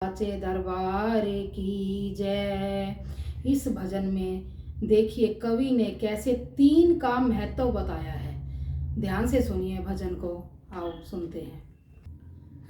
साचे दरबार की जय। इस भजन में देखिए कवि ने कैसे 3 का महत्व बताया है। ध्यान से सुनिए भजन को। आओ सुनते हैं।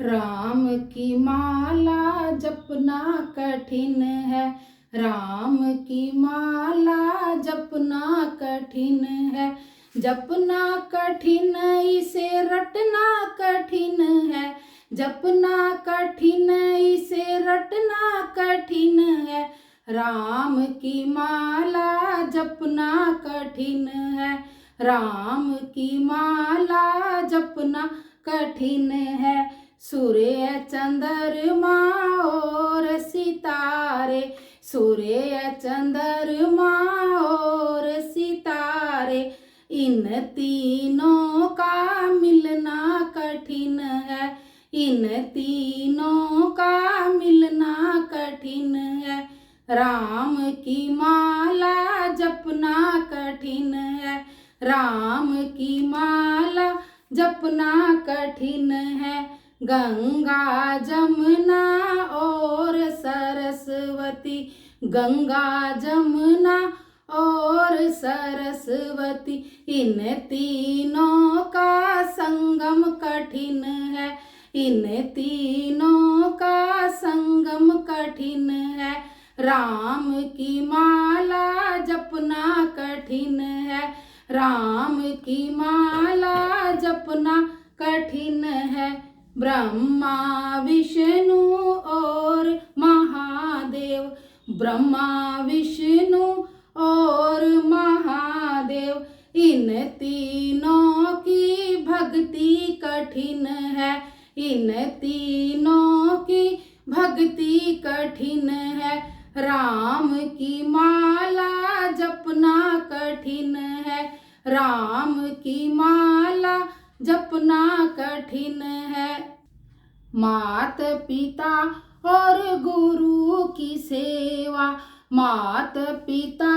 राम की माला जपना कठिन है, राम की माला जपना कठिन है, जपना कठिन इसे रटना कठिन है, जपना कठिन इसे रटना कठिन है। राम की माला जपना कठिन है, राम की माला जपना कठिन है। सूर्य चंद्रमा और सितारे, सूर्य चंद्रमा और सितारे, इन तीनों का मिलना कठिन है, इन तीनों का मिलना कठिन है। राम की माला जपना कठिन है, राम की माला जपना कठिन है। गंगा जमुना और सरस्वती, गंगा जमुना और सरस्वती, इन तीनों का संगम कठिन है, इन तीनों का संगम कठिन है। राम की माला जपना कठिन है, राम की माला जपना कठिन है। ब्रह्मा विष्णु और महादेव, ब्रह्मा विष्णु और महादेव, इन तीनों की भक्ति कठिन है, इन तीनों की भक्ति कठिन है। राम की माला जपना कठिन है, राम की माला जपना कठिन है। मात पिता और गुरु की सेवा, मात पिता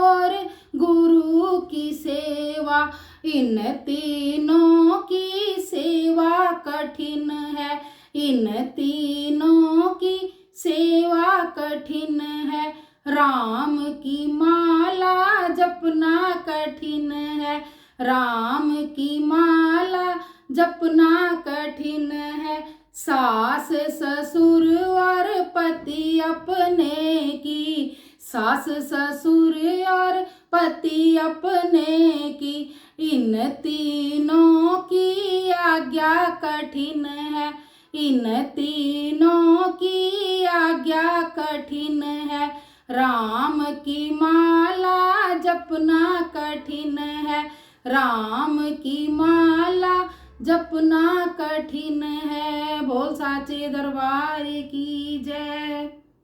और गुरु की सेवा, इन तीनों की सेवा कठिन है, इन तीनों की सेवा कठिन है। राम की माला जपना कठिन है, राम की माला जपना कठिन है। सास ससुर और पति अपने की, सास ससुर और पति अपने की, इन तीनों की आज्ञा कठिन है, इन तीनों की आज्ञा कठिन है। राम की माला जपना कठिन है, राम की माला जपना कठिन है। बोल साचे दरबार की जय।